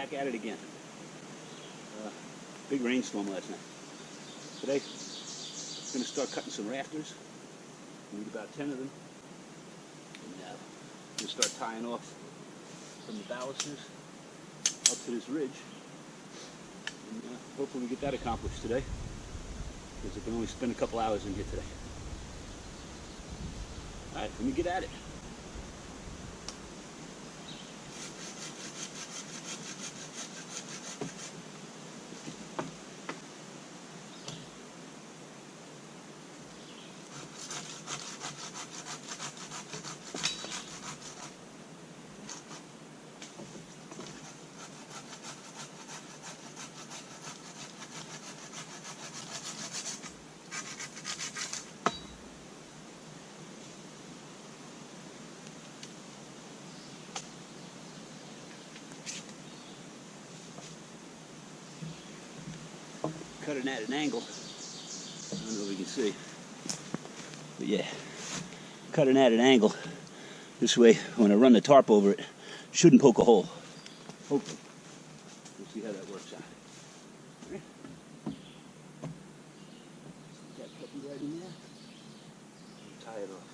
back at it again. Big rainstorm last night. Today, I'm going to start cutting some rafters. I need about 10 of them. And I'm going to start tying off from the balusters up to this ridge. And hopefully we get that accomplished today, because I can only spend a couple hours in here today. All right, let me get at it. Cut it at an angle. I don't know if you can see, but yeah, cut it at an angle. This way, when I run the tarp over it, shouldn't poke a hole. Hopefully. We'll see how that works out. All right. Stick that puppy right in there. And tie it off.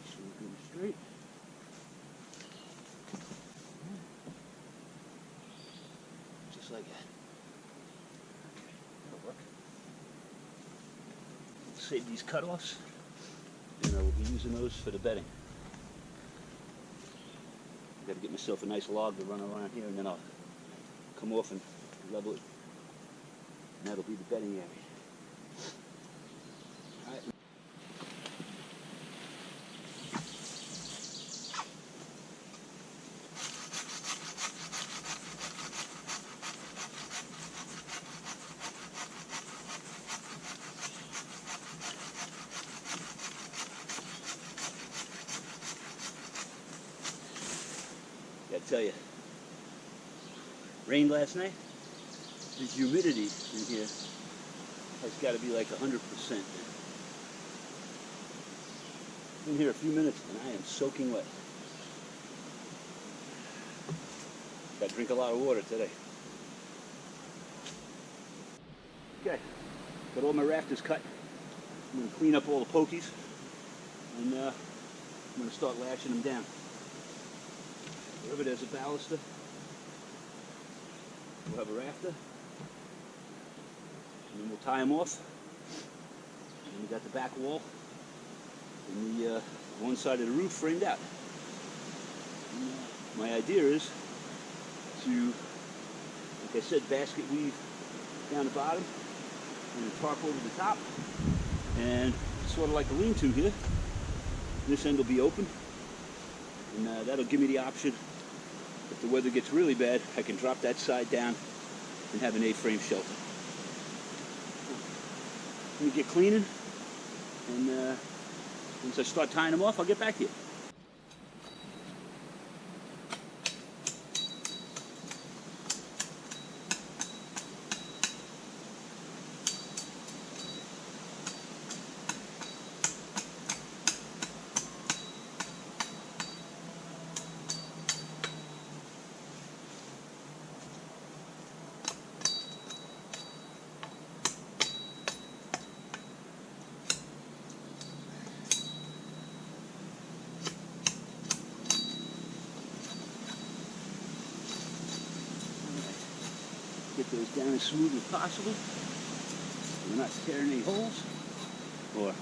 So we're good straight. Just like that. Save these cutoffs, and I will be using those for the bedding. I've got to get myself a nice log to run around here, and then I'll come off and level it, and that'll be the bedding area. All right. I tell you, rained last night. The humidity in here has got to be like 100%. Been here a few minutes and I am soaking wet. Got to drink a lot of water today. Okay, got all my rafters cut. I'm going to clean up all the pokies, and I'm going to start lashing them down. Wherever there's a baluster, we'll have a rafter, and then we'll tie them off. And then we got the back wall and the one side of the roof framed out. And, my idea is to, like I said, basket weave down the bottom and a tarp over the top, and sort of like a lean-to here. This end will be open, and that'll give me the option. If the weather gets really bad, I can drop that side down and have an A-frame shelter. Let me get cleaning, and once I start tying them off, I'll get back to you. Get those down as smooth as possible so we're not tearing any holes, or at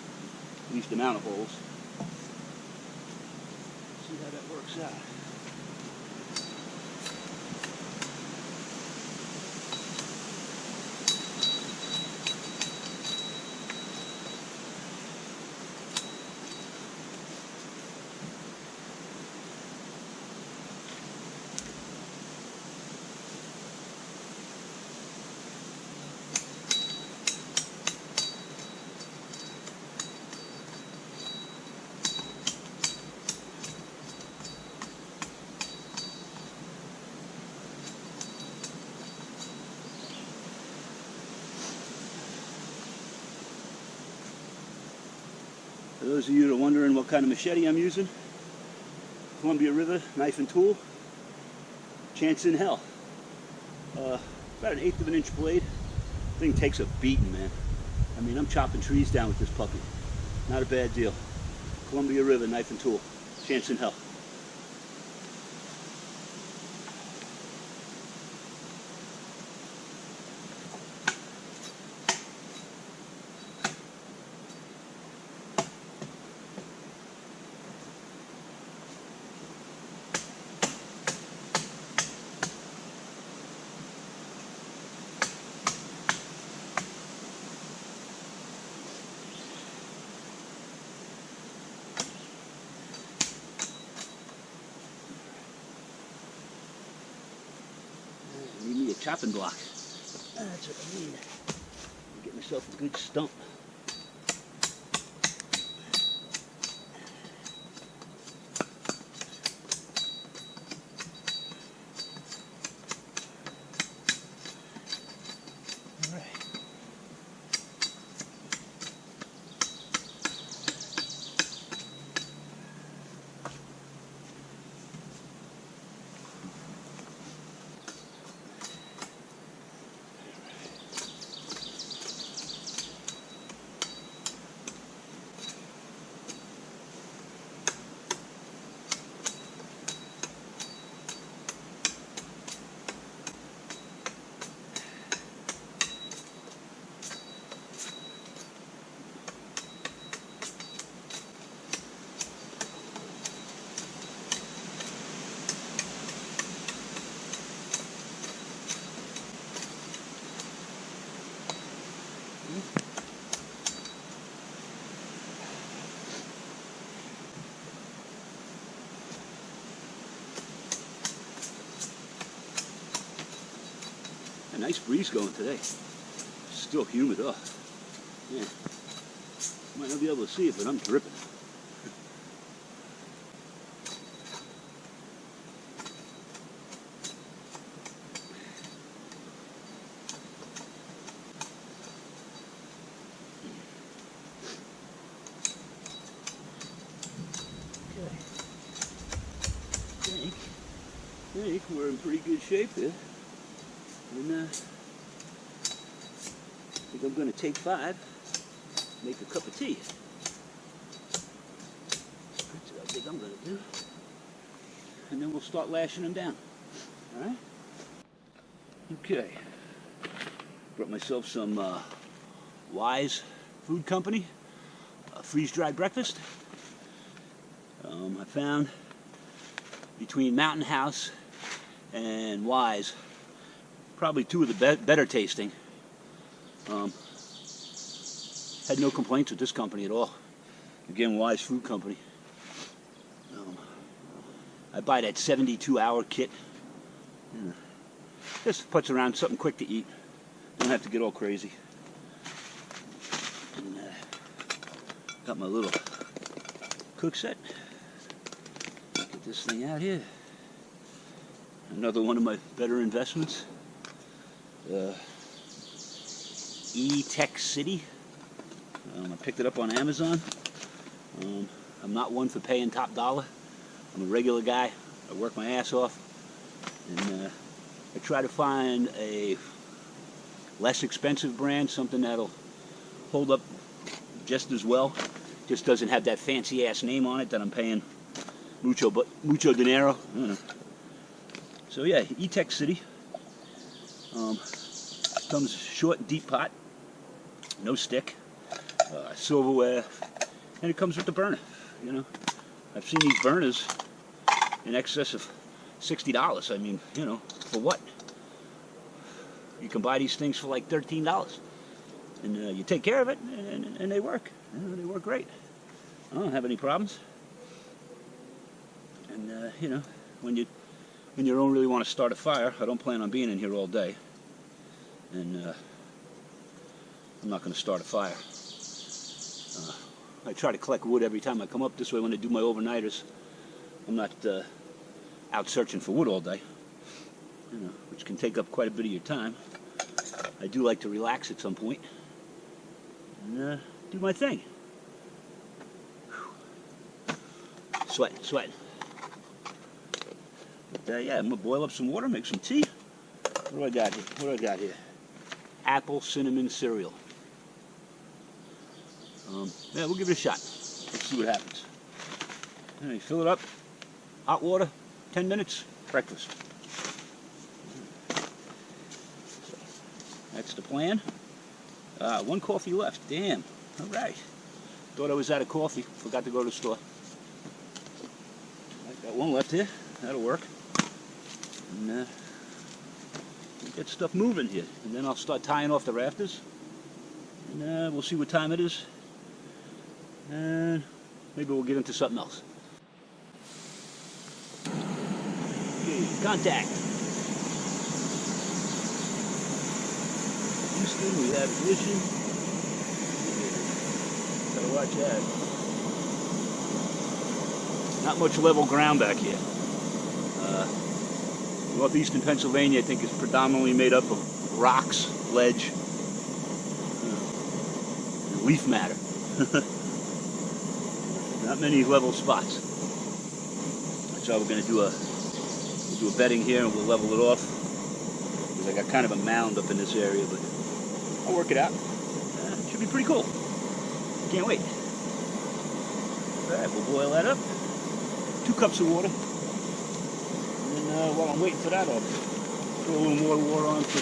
least the amount of holes. See how that works out. For those of you that are wondering what kind of machete I'm using, Columbia River knife and tool. chance in hell. About an 1/8 of an inch blade. Thing takes a beating, man. I mean, I'm chopping trees down with this puppy. Not a bad deal. Columbia River, knife and tool. Chance in hell. Need me a chopping block. That's what I need. Get myself a good stump. All right. A nice breeze going today. Still humid, oh. Yeah. Might not be able to see it, but I'm dripping. I think we're in pretty good shape here. And I think I'm going to take 5, make a cup of tea. That's what I think I'm going to do. And then we'll start lashing them down. All right? Okay. Brought myself some Wise Food Company freeze-dried breakfast. I found between Mountain House and Wise, probably 2 of the better tasting. Had no complaints with this company at all. Again, Wise Food Company. I buy that 72-hour kit. Just puts around something quick to eat. Don't have to get all crazy. And, got my little cook set. Get this thing out here. Another one of my better investments. E-Tech City. I picked it up on Amazon. I'm not one for paying top dollar. I'm a regular guy. I work my ass off. And I try to find a less expensive brand, something that'll hold up just as well. Just doesn't have that fancy ass name on it that I'm paying mucho dinero. I don't know. So yeah, E-Tech City. Comes short and deep pot, no stick, silverware, and it comes with the burner. You know, I've seen these burners in excess of $60. I mean, you know, for what? You can buy these things for like $13, and you take care of it, and they work. You know, they work great. I don't have any problems. And you know, when you don't really want to start a fire, I don't plan on being in here all day, and I'm not going to start a fire. I try to collect wood every time I come up this way when I do my overnighters. I'm not out searching for wood all day, you know, which can take up quite a bit of your time. I do like to relax at some point and do my thing. Sweating. But yeah, I'm gonna boil up some water, make some tea. What do I got here? What do I got here? Apple cinnamon cereal. Yeah, we'll give it a shot. Let's see what happens. All right, fill it up. Hot water, 10 minutes, breakfast. So, that's the plan. One coffee left. Damn. All right. Thought I was out of coffee. Forgot to go to the store. I got one left here. That'll work. And we'll get stuff moving here. And then I'll start tying off the rafters. And we'll see what time it is. And maybe we'll get into something else. Okay, contact. Houston, we have ignition. Gotta watch that. Not much level ground back here. Northeastern Pennsylvania, I think, is predominantly made up of rocks, ledge, and leaf matter. Not many level spots. So we're going to do a bedding here, and we'll level it off. Because I got kind of a mound up in this area, but I'll work it out. It should be pretty cool. Can't wait. All right, we'll boil that up. 2 cups of water. And then while I'm waiting for that, I'll throw a little more water on for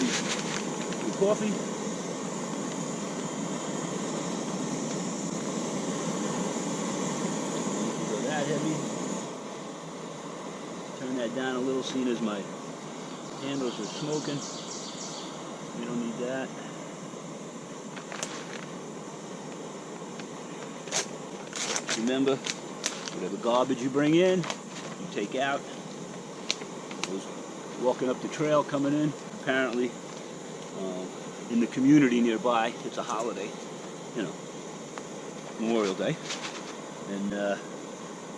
the coffee. Go that heavy. Turn that down a little, seeing as my candles are smoking. We don't need that. Remember, whatever garbage you bring in, you take out. I was walking up the trail coming in, apparently in the community nearby, it's a holiday, you know, Memorial Day, and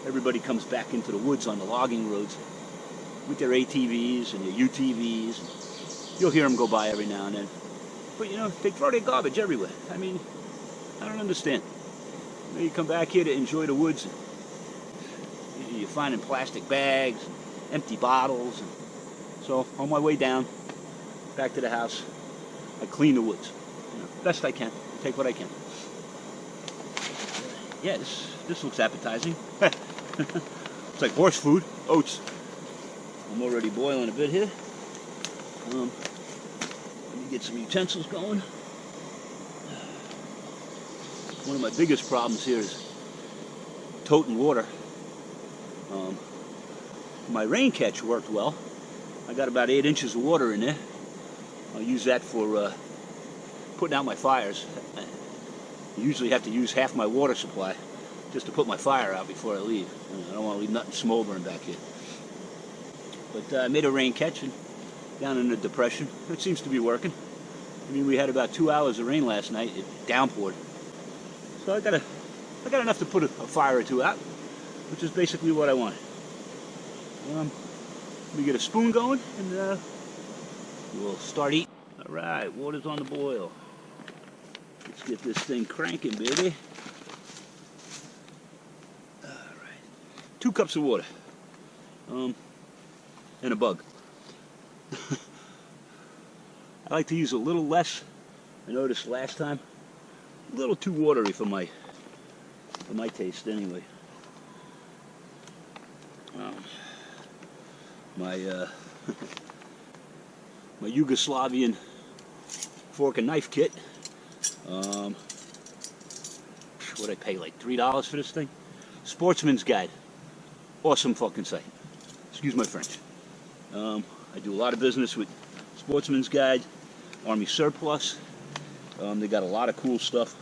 everybody comes back into the woods on the logging roads with their ATVs and their UTVs. You'll hear them go by every now and then. But you know, they throw their garbage everywhere. I mean, I don't understand. You know, you come back here to enjoy the woods, and you're finding plastic bags, empty bottles. And so on my way down, back to the house, I clean the woods. You know, best I can. Take what I can. Yeah, this looks appetizing. It's like horse food, oats. I'm already boiling a bit here. Let me get some utensils going. One of my biggest problems here is toting water. My rain catch worked well. I got about 8 inches of water in there. I'll use that for putting out my fires. I usually have to use half my water supply just to put my fire out before I leave. I don't want to leave nothing smoldering back here. But I made a rain catch down in the depression. It seems to be working. I mean, we had about 2 hours of rain last night. It downpoured. So I got enough to put a fire or two out, which is basically what I wanted. Let me get a spoon going, and we'll start eating. All right, water's on the boil. Let's get this thing cranking, baby. All right, 2 cups of water, and a bug. I like to use a little less. I noticed last time, a little too watery for my taste, anyway. My my Yugoslavian fork and knife kit. What'd I pay, like $3 for this thing? Sportsman's Guide. Awesome fucking site. Excuse my French. I do a lot of business with Sportsman's Guide, Army Surplus. They got a lot of cool stuff.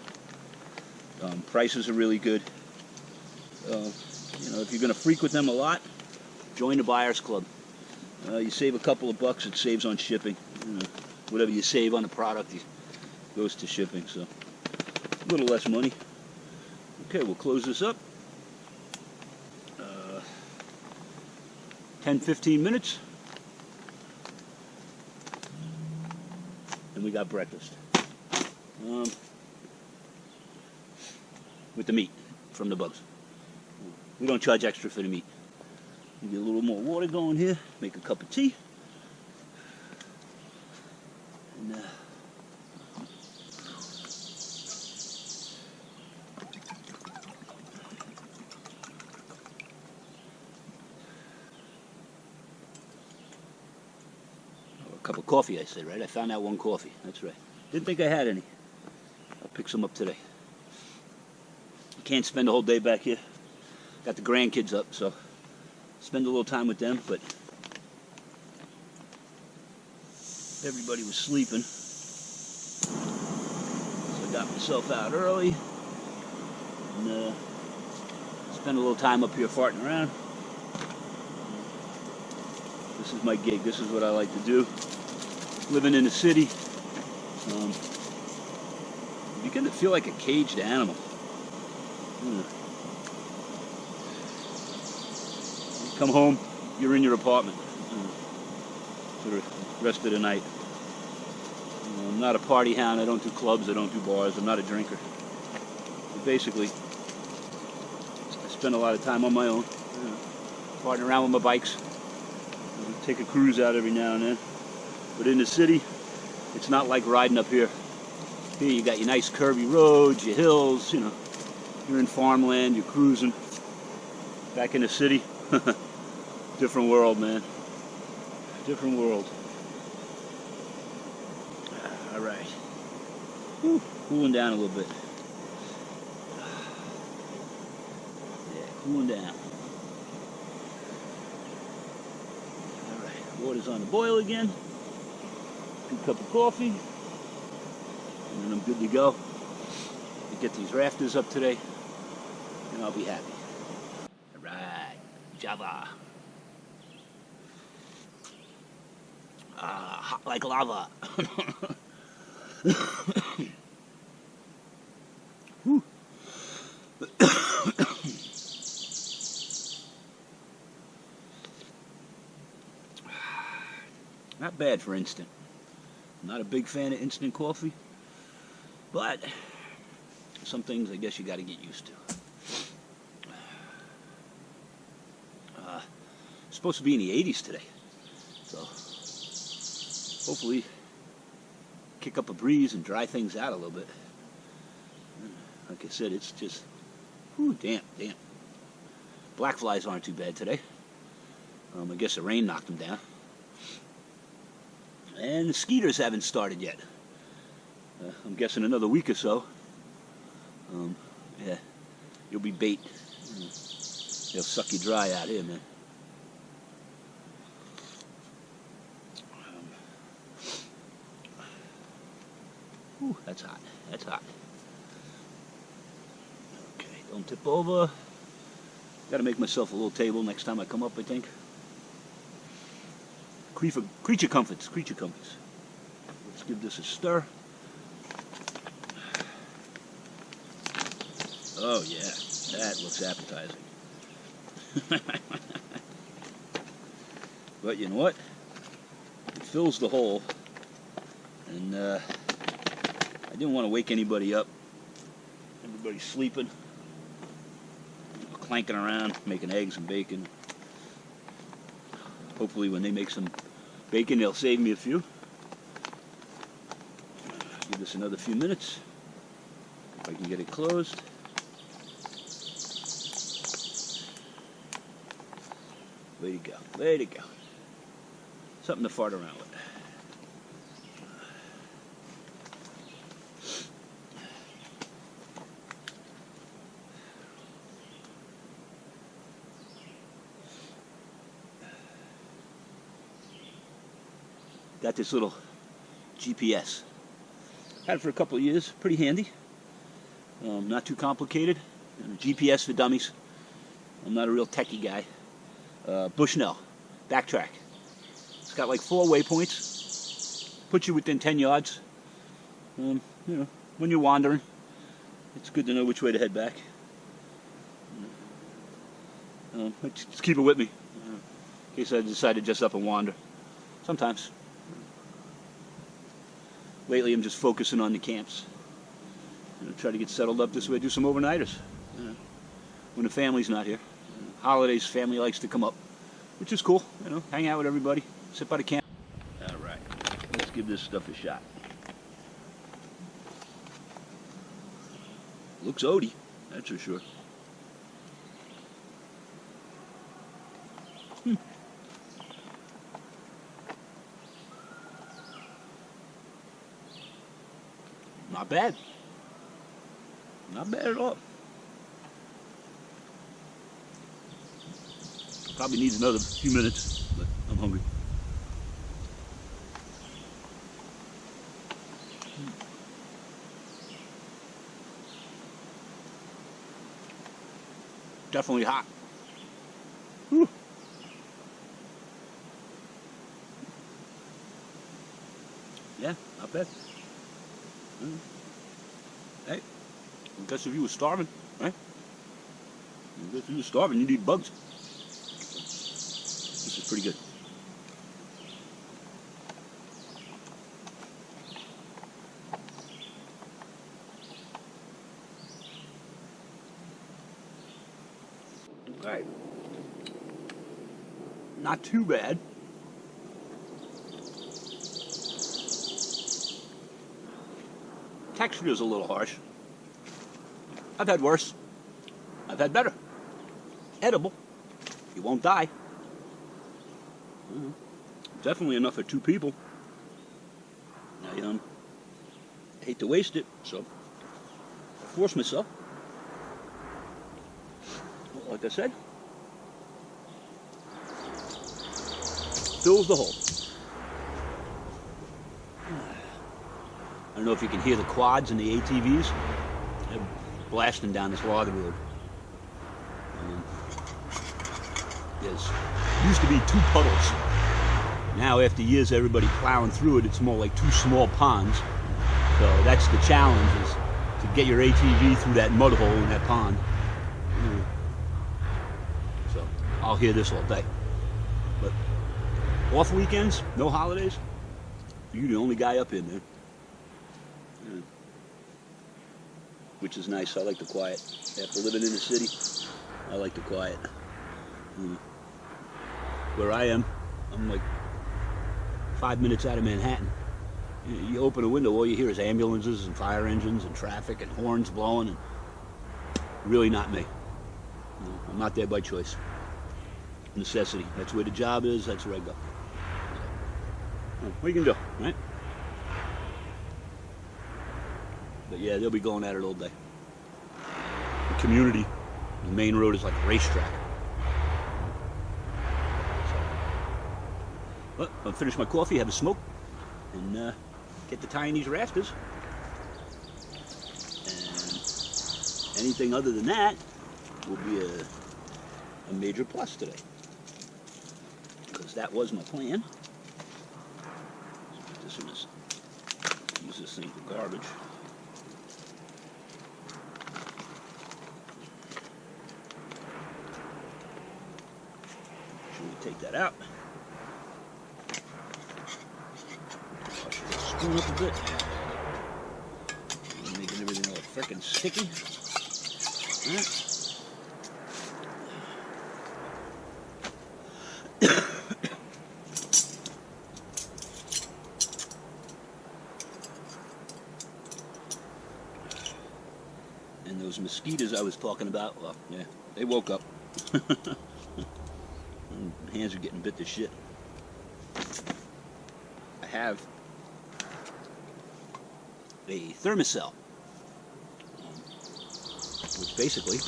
Prices are really good. You know, if you're going to freak with them a lot, join the Buyers Club. You save a couple of bucks, it saves on shipping. You know, whatever you save on a product goes to shipping, so a little less money. Okay, we'll close this up. 10-15 minutes, and we got breakfast. With the meat from the bugs. We don't charge extra for the meat. Get a little more water going here. Make a cup of tea. And, a cup of coffee, I said, right? I found out one coffee. That's right. Didn't think I had any. I'll pick some up today. Can't spend the whole day back here. Got the grandkids up, so spend a little time with them, but everybody was sleeping. So I got myself out early and spend a little time up here farting around. This is my gig. This is what I like to do. Living in the city, you begin to feel like a caged animal. Come home, you're in your apartment for the rest of the night. I'm not a party hound. I don't do clubs. I don't do bars. I'm not a drinker. But basically, I spend a lot of time on my own, farting around with my bikes. Take a cruise out every now and then. But in the city, it's not like riding up here. Here you got your nice curvy roads, your hills, you know. You're in farmland, you're cruising. Back in the city, different world, man. Different world. All right. Whew, cooling down a little bit. Yeah, cooling down. All right, water's on the boil again. Good cup of coffee. And then I'm good to go. To get these rafters up today, and I'll be happy. All right, Java. Hot like lava. Not bad for instant. I'm not a big fan of instant coffee, but some things I guess you got to get used to. It's supposed to be in the 80s today, so hopefully kick up a breeze and dry things out a little bit. Like I said, it's just damp. Black flies aren't too bad today. I guess the rain knocked them down. And the skeeters haven't started yet. I'm guessing another week or so. Yeah, you'll be bait. They'll suck you dry out here, man. That's hot. That's hot. Okay, don't tip over. Got to make myself a little table next time I come up, I think. Creature comforts. Creature comforts. Let's give this a stir. Oh yeah, that looks appetizing. But you know what? It fills the hole, and I didn't want to wake anybody up. Everybody's sleeping, clanking around, making eggs and bacon. Hopefully when they make some bacon, they'll save me a few. Give this another few minutes, if I can get it closed. Way to go, way to go. Something to fart around with. Got this little GPS. Had it for a couple of years, pretty handy. Not too complicated. GPS for dummies. I'm not a real techie guy. Bushnell, backtrack. It's got like 4 waypoints. Puts you within 10 yards. You know, when you're wandering, it's good to know which way to head back. Just keep it with me, in case I decide to just up and wander. Sometimes. Lately, I'm just focusing on the camps. Try to get settled up this way. Do some overnighters when the family's not here. Holidays, family likes to come up. which is cool. You know, hang out with everybody, sit by the camp. All right, let's give this stuff a shot. Looks oaty, that's for sure. Not bad. Not bad at all. Probably needs another few minutes, but I'm hungry. Definitely hot. Whew. Yeah, not bad. Hey, I guess if you were starving, right? I guess if you were starving, you need bugs. This is pretty good. All right. Not too bad. Texture is a little harsh. I've had worse. I've had better. Edible. You won't die. Definitely enough for 2 people. I hate to waste it, so I force myself. Like I said, fills the hole. I don't know if you can hear the quads and the ATVs. They're blasting down this log road. There's used to be 2 puddles. Now, after years, everybody plowing through it, it's more like 2 small ponds. So that's the challenge, is to get your ATV through that mud hole in that pond. So I'll hear this all day. But off weekends, no holidays, you're the only guy up in there. Which is nice. I like the quiet. After living in the city, I like the quiet. Where I am, I'm like 5 minutes out of Manhattan. You open a window, all you hear is ambulances and fire engines and traffic and horns blowing, and really not me. I'm not there by choice. Necessity. That's where the job is, that's where I go. What you can do, right? But yeah, they'll be going at it all day. The community, the main road is like a racetrack. Well, I'll finish my coffee, have a smoke, and get to tying these rafters. And anything other than that will be a major plus today. Because that was my plan. Let's put this in use this thing for garbage. Should we take that out? Spoon up a bit. Making everything all frickin' sticky. Right. And those mosquitoes I was talking about, well, yeah, they woke up. Hands are getting bit to shit. I have a thermocell, which basically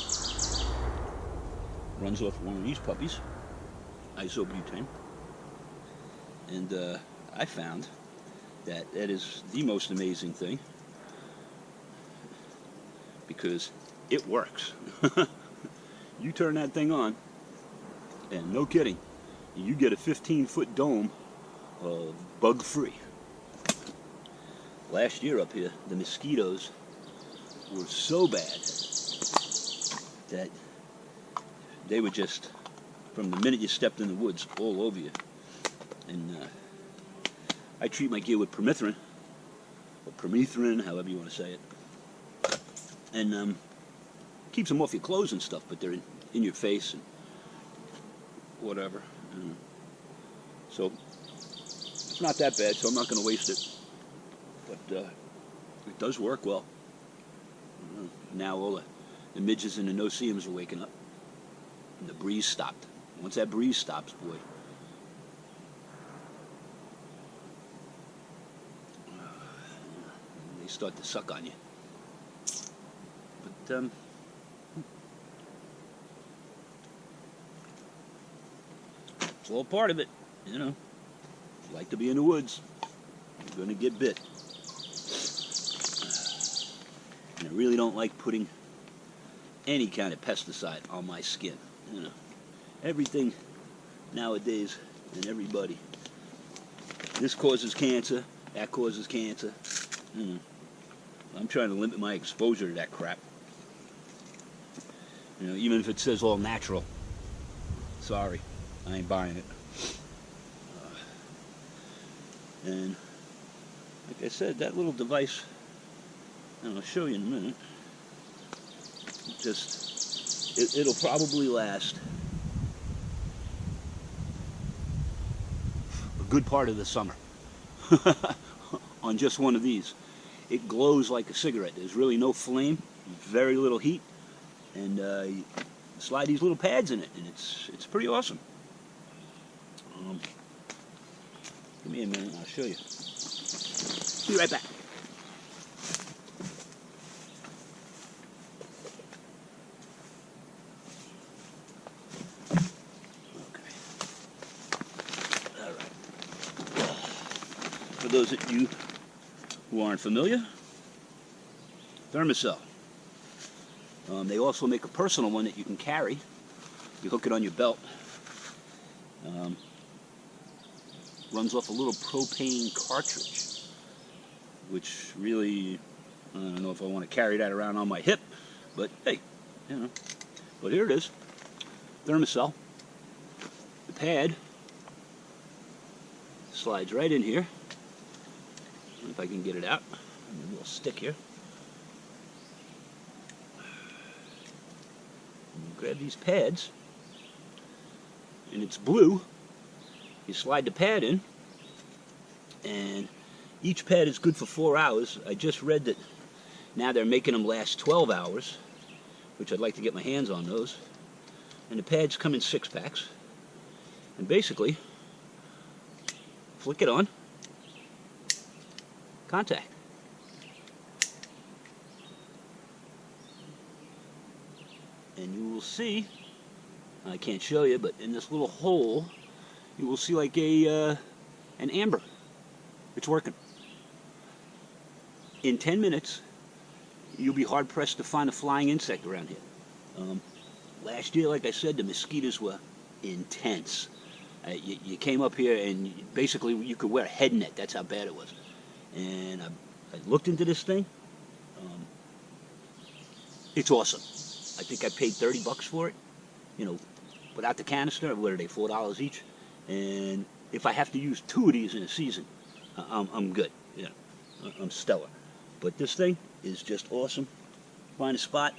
runs off one of these puppies, isobutane, and I found that is the most amazing thing because it works. You turn that thing on, and no kidding, you get a 15-foot dome of bug-free. Last year up here, the mosquitoes were so bad that they were just, from the minute you stepped in the woods, all over you. And I treat my gear with permethrin, or permethrin, however you want to say it. And keeps them off your clothes and stuff, but they're in your face and whatever. So it's not that bad, so I'm not going to waste it. But it does work well. Now all the midges and the no-see-ums are waking up. And the breeze stopped. Once that breeze stops, boy, they start to suck on you. But it's all part of it, you know. If you like to be in the woods, you're going to get bit. And I really don't like putting any kind of pesticide on my skin. You know, everything nowadays and everybody. This causes cancer. That causes cancer. You know, I'm trying to limit my exposure to that crap. You know, even if it says all natural. Sorry, I ain't buying it. And like I said, that little device, and I'll show you in a minute, it'll probably last a good part of the summer on just one of these. It glows like a cigarette. There's really no flame, very little heat, and you slide these little pads in it, and it's pretty awesome. Give me a minute, I'll show you. Be right back. Okay. All right. For those of you who aren't familiar, Thermacell. They also make a personal one that you can carry. You hook it on your belt. Runs off a little propane cartridge, which really, I don't know if I want to carry that around on my hip, but hey, you know. But here it is, Thermacell. The pad slides right in here. If I can get it out, a little stick here. Grab these pads, and it's blue. You slide the pad in, and each pad is good for 4 hours. I just read that now they're making them last 12 hours, which I'd like to get my hands on those. And the pads come in 6-packs. And basically, flick it on, contact. And you will see, I can't show you, but in this little hole, you will see like an amber. It's working. In 10 minutes, you'll be hard-pressed to find a flying insect around here. Last year, like I said, the mosquitoes were intense. You came up here and basically you could wear a head net. That's how bad it was. And I looked into this thing. It's awesome. I think I paid $30 for it. You know, without the canister, what are they, $4 each? And if I have to use 2 of these in a season, I'm good. Yeah, I'm stellar. But this thing is just awesome. Find a spot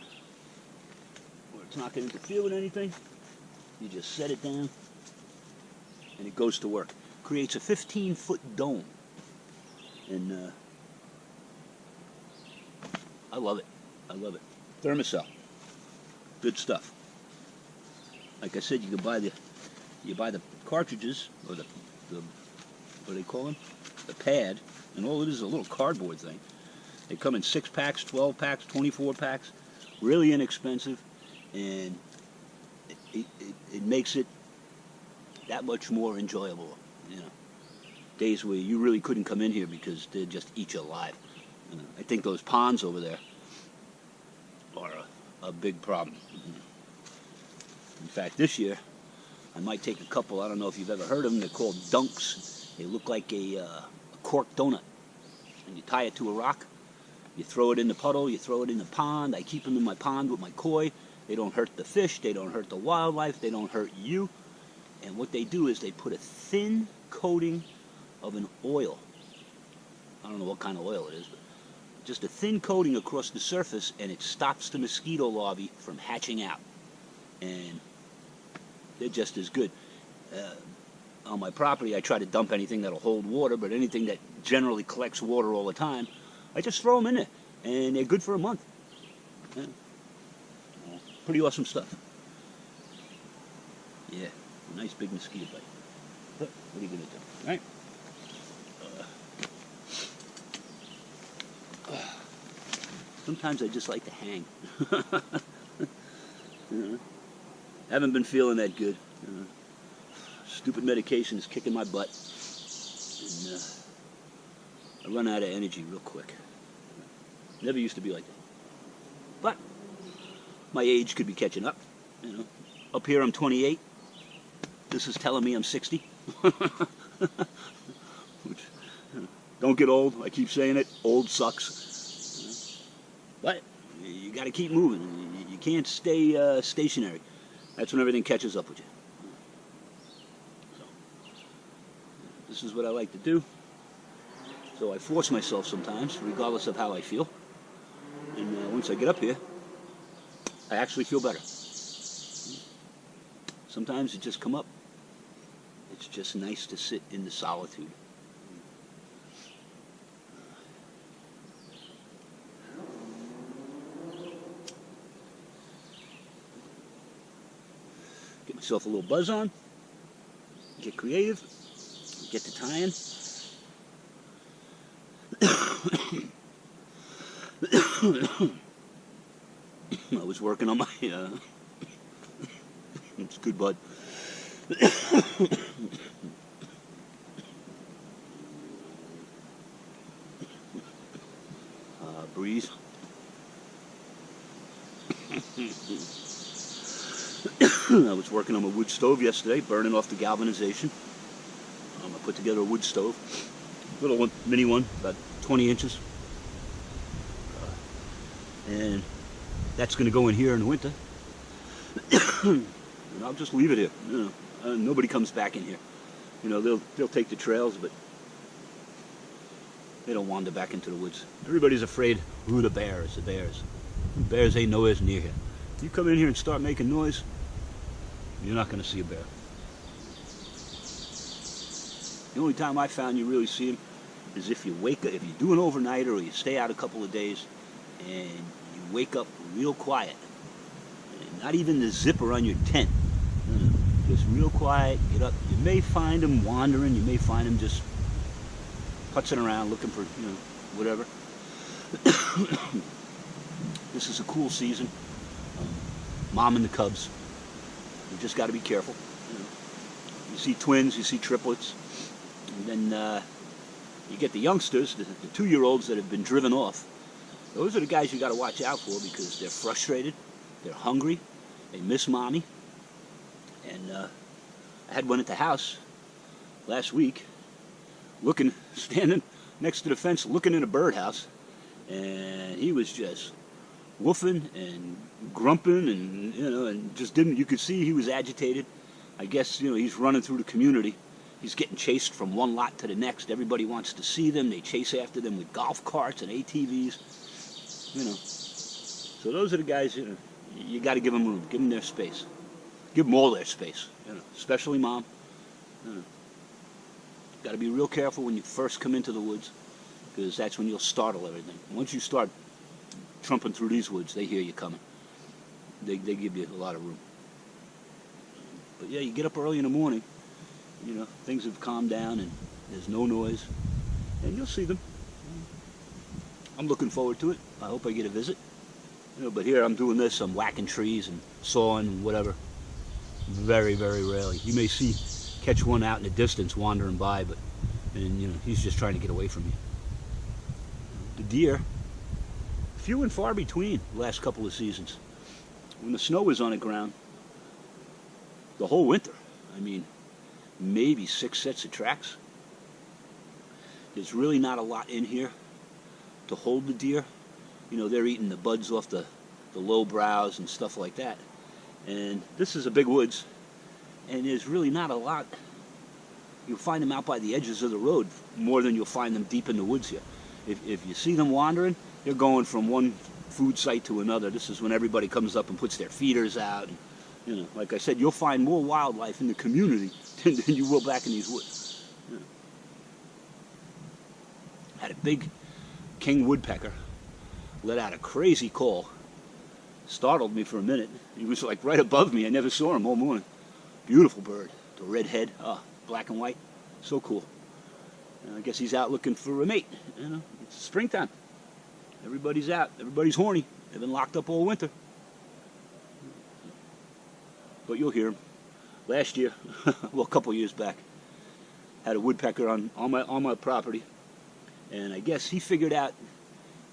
where it's not going to interfere with anything. You just set it down, and it goes to work. Creates a 15-foot dome, and I love it. I love it. Thermacell, good stuff. Like I said, you can buy the cartridges, or the what do they call them? The pad, and all it is a little cardboard thing. They come in 6-packs, 12-packs, 24-packs, really inexpensive, and it makes it that much more enjoyable. You know, days where you really couldn't come in here because they'd just eat you alive. I think those ponds over there are a big problem. In fact, this year, I might take a couple. I don't know if you've ever heard of them. They're called dunks. They look like a cork donut. And you tie it to a rock. You throw it in the puddle. You throw it in the pond. I keep them in my pond with my koi. They don't hurt the fish. They don't hurt the wildlife. They don't hurt you. And what they do is they put a thin coating of an oil. I don't know what kind of oil it is, but just a thin coating across the surface, and it stops the mosquito larvae from hatching out. And they're just as good. On my property, I try to dump anything that'll hold water, but anything that generally collects water all the time, I just throw them in there, and they're good for a month. Yeah. Pretty awesome stuff. Yeah, a nice big mosquito bite. But what are you going to do, right? Sometimes I just like to hang. Haven't been feeling that good. Stupid medication is kicking my butt. And, I run out of energy real quick. Never used to be like that. But my age could be catching up. Up here I'm 28. This is telling me I'm 60. Which, don't get old. I keep saying it. Old sucks. But you got to keep moving. You can't stay stationary. That's when everything catches up with you. So, this is what I like to do. So I force myself sometimes, regardless of how I feel. And once I get up here, I actually feel better. Sometimes it just come up. It's just nice to sit in the solitude. Get myself a little buzz on. Get creative. Get to tying. I was working on my it's good, bud. Breeze. I was working on my wood stove yesterday, burning off the galvanization. I put together a wood stove, little one, mini one, about 20 inches. And that's going to go in here in the winter. And I'll just leave it here. Nobody comes back in here. They'll take the trails, but they don't wander back into the woods. Everybody's afraid, ooh, the bears, the bears. The bears ain't nowhere near here. You come in here and start making noise, you're not going to see a bear. The only time I found you really see them is if you wake up, if you do an overnighter or you stay out a couple of days and you wake up real quiet. And not even the zipper on your tent. Just real quiet, get up. You may find them wandering, you may find them just putzing around looking for, whatever. This is a cool season. Mom and the cubs. You just got to be careful. You see twins, you see triplets. And then you get the youngsters, the 2-year-olds that have been driven off. Those are the guys you got to watch out for because they're frustrated, they're hungry, they miss mommy. And I had one at the house last week, standing next to the fence, looking in a birdhouse, and he was just woofing and grumping, and and just didn't. You could see he was agitated. I guess he's running through the community. He's getting chased from one lot to the next. Everybody wants to see them. They chase after them with golf carts and ATVs. So those are the guys. You got to give them room. Give them their space. Give them all their space. Especially mom. Got to be real careful when you first come into the woods, because that's when you'll startle everything. Once you start trumping through these woods, they hear you coming. They give you a lot of room. But yeah, you get up early in the morning. Things have calmed down and there's no noise, and you'll see them. I'm looking forward to it. I hope I get a visit. But here I'm doing this. I'm whacking trees and sawing and whatever. Very, very rarely. You may catch one out in the distance wandering by, but he's just trying to get away from you. The deer, few and far between the last couple of seasons. When the snow was on the ground, the whole winter, maybe 6 sets of tracks. There's really not a lot in here to hold the deer. They're eating the buds off the low browse and stuff like that. And this is a big woods, and there's really not a lot. You'll find them out by the edges of the road more than you'll find them deep in the woods here. If you see them wandering, they're going from one food site to another. This is when everybody comes up and puts their feeders out. And, like I said, you'll find more wildlife in the community than you will back in these woods. Yeah. Had a big king woodpecker let out a crazy call. Startled me for a minute. He was like right above me. I never saw him all morning. Beautiful bird. The red head, black and white. So cool. I guess he's out looking for a mate. You know, it's springtime. Everybody's out. Everybody's horny. They've been locked up all winter. But you'll hear him. Last year, well, a couple years back, had a woodpecker on my property, and I guess he figured out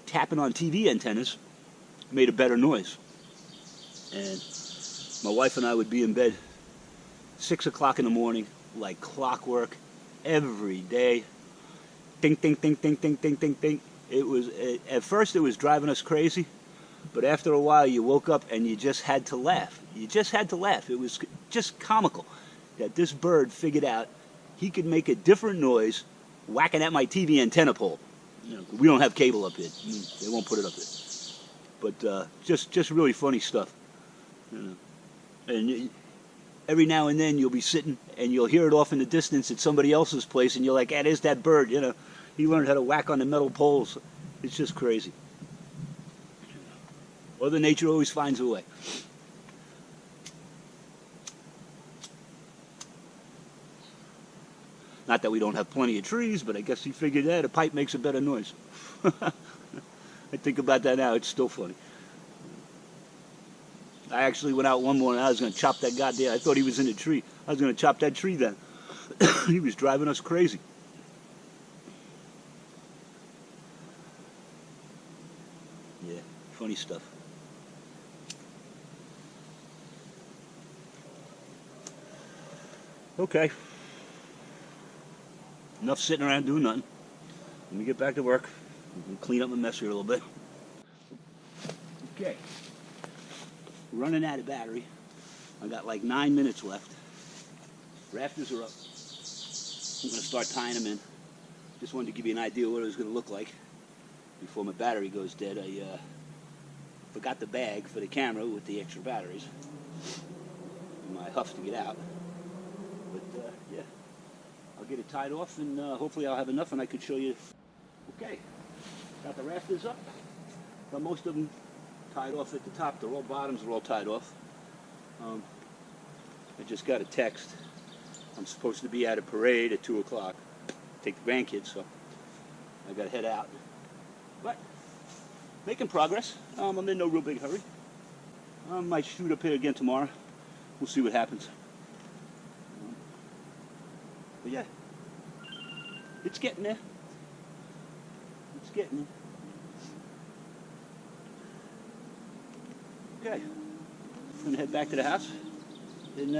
tapping on TV antennas made a better noise. And my wife and I would be in bed 6 o'clock in the morning, like clockwork, every day. Ding, ding, ding, ding, ding, ding, ding, ding. It was, at first it was driving us crazy, but after a while you woke up and you just had to laugh. You just had to laugh. It was just comical that this bird figured out he could make a different noise whacking at my TV antenna pole. You know, we don't have cable up here. They won't put it up here. But just really funny stuff. You know. And every now and then you'll be sitting and you'll hear it off in the distance at somebody else's place, and you're like, there's that bird, you know. He learned how to whack on the metal poles. It's just crazy. Mother Nature always finds a way. Not that we don't have plenty of trees, but I guess he figured that a pipe makes a better noise. I think about that now, it's still funny. I actually went out one morning, I was going to chop that goddamn, I thought he was in a tree. I was going to chop that tree down. He was driving us crazy. Yeah, funny stuff. Okay. Enough sitting around doing nothing. Let me get back to work. Clean up my mess here a little bit. Okay. Running out of battery. I got like 9 minutes left. Rafters are up. I'm going to start tying them in. Just wanted to give you an idea of what it was going to look like before my battery goes dead. I forgot the bag for the camera with the extra batteries. I huff to get out. But yeah, I'll get it tied off, and hopefully I'll have enough and I could show you. Okay, got the rafters up. Got most of them tied off at the top. The bottoms are all tied off. I just got a text. I'm supposed to be at a parade at 2 o'clock. Take the grandkids, so I got to head out. But making progress. I'm in no real big hurry. I might shoot up here again tomorrow. We'll see what happens. But yeah, it's getting there. It's getting there. Okay, I'm gonna head back to the house and